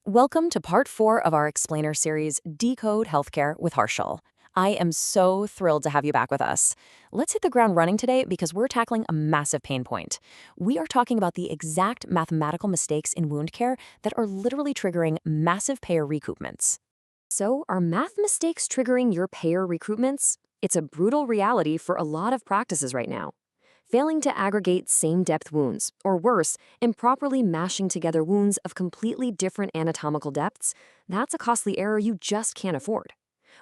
Welcome to part 4 of our explainer series, Decode Healthcare with Harshal. I am so thrilled to have you back with us. Let's hit the ground running today because we're tackling a massive pain point. We are talking about the exact mathematical mistakes in wound care that are literally triggering massive payer recoupments. So, are math mistakes triggering your payer recoupments? It's a brutal reality for a lot of practices right now. Failing to aggregate same-depth wounds, or worse, improperly mashing together wounds of completely different anatomical depths, that's a costly error you just can't afford.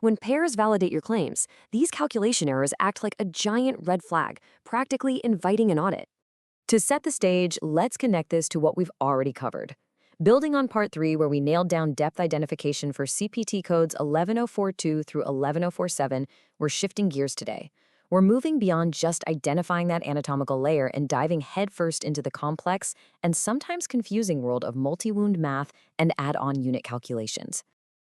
When payers validate your claims, these calculation errors act like a giant red flag, practically inviting an audit. To set the stage, let's connect this to what we've already covered. Building on part 3, where we nailed down depth identification for CPT codes 11042 through 11047, we're shifting gears today. We're moving beyond just identifying that anatomical layer and diving headfirst into the complex and sometimes confusing world of multi-wound math and add-on unit calculations.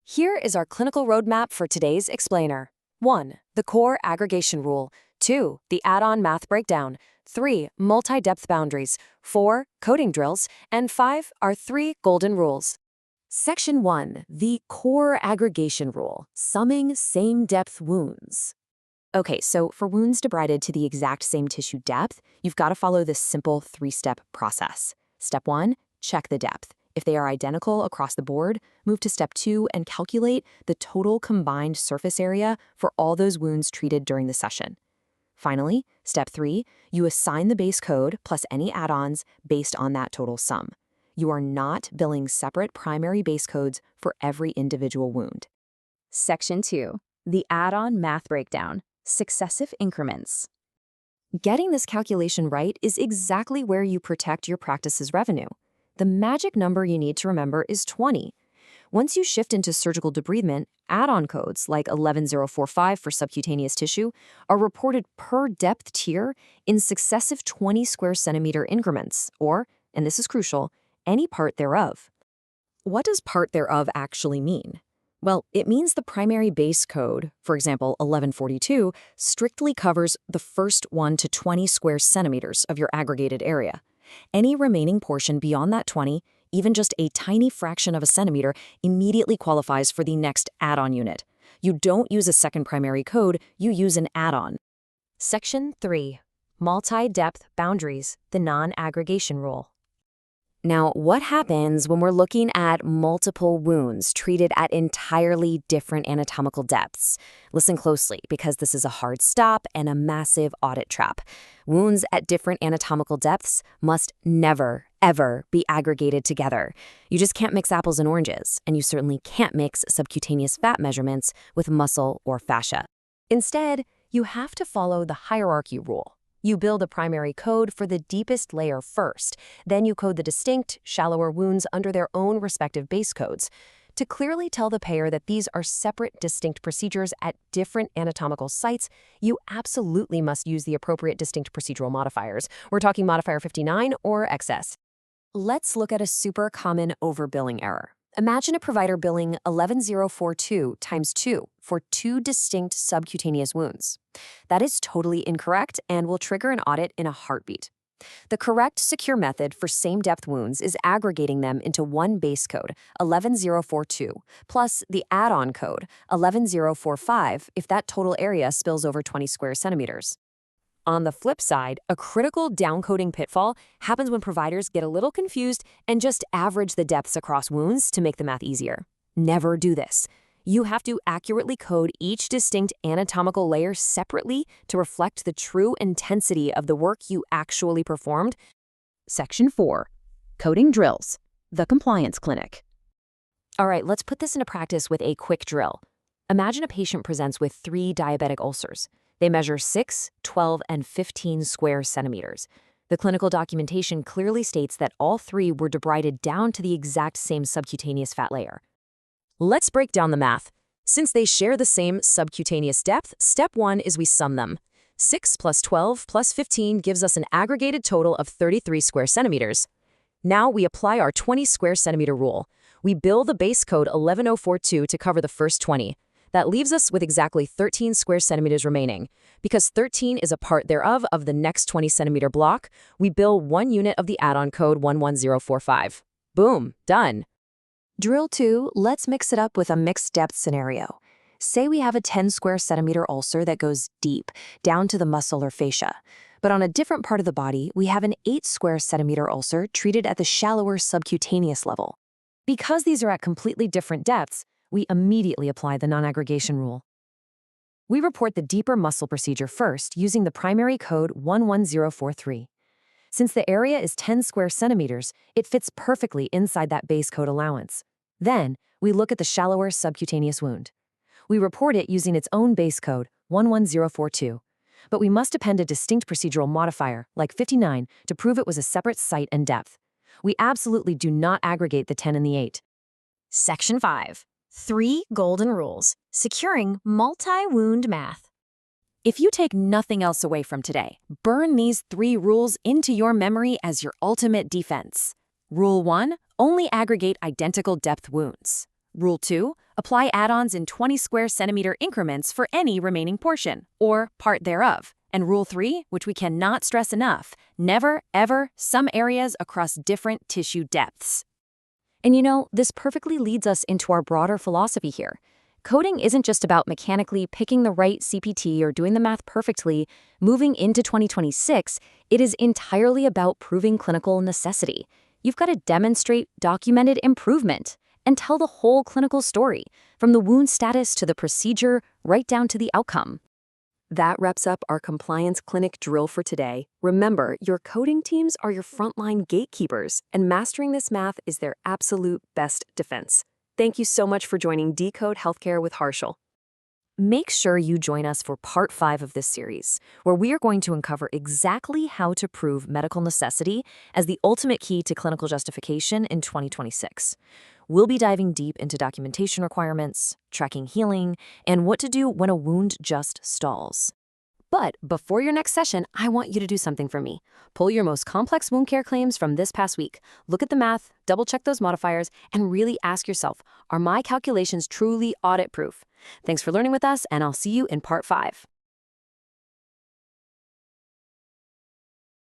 Here is our clinical roadmap for today's explainer. 1. The core aggregation rule. 2. The add-on math breakdown. 3. Multi-depth boundaries. 4. Coding drills. And 5. Our 3 golden rules. Section 1. The core aggregation rule. Summing same-depth wounds. Okay, so for wounds debrided to the exact same tissue depth, you've got to follow this simple 3-step process. Step 1, check the depth. If they are identical across the board, move to step 2 and calculate the total combined surface area for all those wounds treated during the session. Finally, step 3, you assign the base code plus any add-ons based on that total sum. You are not billing separate primary base codes for every individual wound. Section 2, the add-on math breakdown. Successive increments. Getting this calculation right is exactly where you protect your practice's revenue. The magic number you need to remember is 20. Once you shift into surgical debridement, add-on codes like 11045 for subcutaneous tissue are reported per depth tier in successive 20 square centimeter increments, or, and this is crucial, any part thereof. What does part thereof actually mean? Well, it means the primary base code, for example, 1142, strictly covers the first 1 to 20 square centimeters of your aggregated area. Any remaining portion beyond that 20, even just a tiny fraction of a centimeter, immediately qualifies for the next add-on unit. You don't use a second primary code, you use an add-on. Section 3. Multi-depth boundaries, the non-aggregation rule. Now, what happens when we're looking at multiple wounds treated at entirely different anatomical depths? Listen closely, because this is a hard stop and a massive audit trap. Wounds at different anatomical depths must never, ever be aggregated together. You just can't mix apples and oranges, and you certainly can't mix subcutaneous fat measurements with muscle or fascia. Instead, you have to follow the hierarchy rule. You build a primary code for the deepest layer first, then you code the distinct, shallower wounds under their own respective base codes. To clearly tell the payer that these are separate, distinct procedures at different anatomical sites, you absolutely must use the appropriate distinct procedural modifiers. We're talking modifier 59 or XS. Let's look at a super common overbilling error. Imagine a provider billing 11042 times 2 for 2 distinct subcutaneous wounds. That is totally incorrect and will trigger an audit in a heartbeat. The correct, secure method for same-depth wounds is aggregating them into one base code, 11042, plus the add-on code, 11045, if that total area spills over 20 square centimeters. On the flip side, a critical downcoding pitfall happens when providers get a little confused and just average the depths across wounds to make the math easier. Never do this. You have to accurately code each distinct anatomical layer separately to reflect the true intensity of the work you actually performed. Section 4. Coding drills. The compliance clinic. All right, let's put this into practice with a quick drill. Imagine a patient presents with 3 diabetic ulcers. They measure 6, 12, and 15 square centimeters. The clinical documentation clearly states that all 3 were debrided down to the exact same subcutaneous fat layer. Let's break down the math. Since they share the same subcutaneous depth, step 1 is we sum them. 6 plus 12 plus 15 gives us an aggregated total of 33 square centimeters. Now we apply our 20 square centimeter rule. We bill the base code 11042 to cover the first 20. That leaves us with exactly 13 square centimeters remaining. Because 13 is a part thereof of the next 20 centimeter block, we bill 1 unit of the add-on code 11045. Boom, done. Drill 2, let's mix it up with a mixed depth scenario. Say we have a 10 square centimeter ulcer that goes deep, down to the muscle or fascia. But on a different part of the body, we have an 8 square centimeter ulcer treated at the shallower subcutaneous level. Because these are at completely different depths, we immediately apply the non-aggregation rule. We report the deeper muscle procedure first using the primary code 11043. Since the area is 10 square centimeters, it fits perfectly inside that base code allowance. Then, we look at the shallower subcutaneous wound. We report it using its own base code, 11042. But we must append a distinct procedural modifier, like 59, to prove it was a separate site and depth. We absolutely do not aggregate the 10 and the 8. Section 5. 3 Golden Rules. Securing Multi-Wound Math. If you take nothing else away from today, burn these 3 rules into your memory as your ultimate defense. Rule 1, only aggregate identical depth wounds. Rule 2, apply add-ons in 20 square centimeter increments for any remaining portion, or part thereof. And Rule 3, which we cannot stress enough, never, ever, some areas across different tissue depths. And this perfectly leads us into our broader philosophy here. Coding isn't just about mechanically picking the right CPT or doing the math perfectly. Moving into 2026, it is entirely about proving clinical necessity. You've got to demonstrate documented improvement and tell the whole clinical story, from the wound status to the procedure, right down to the outcome. That wraps up our compliance clinic drill for today. Remember, your coding teams are your frontline gatekeepers, and mastering this math is their absolute best defense. Thank you so much for joining Decode Healthcare with Harshal. Make sure you join us for part 5 of this series, where we are going to uncover exactly how to prove medical necessity as the ultimate key to clinical justification in 2026. We'll be diving deep into documentation requirements, tracking healing, and what to do when a wound just stalls. But before your next session, I want you to do something for me. Pull your most complex wound care claims from this past week. Look at the math, double-check those modifiers, and really ask yourself, are my calculations truly audit-proof? Thanks for learning with us, and I'll see you in part 5.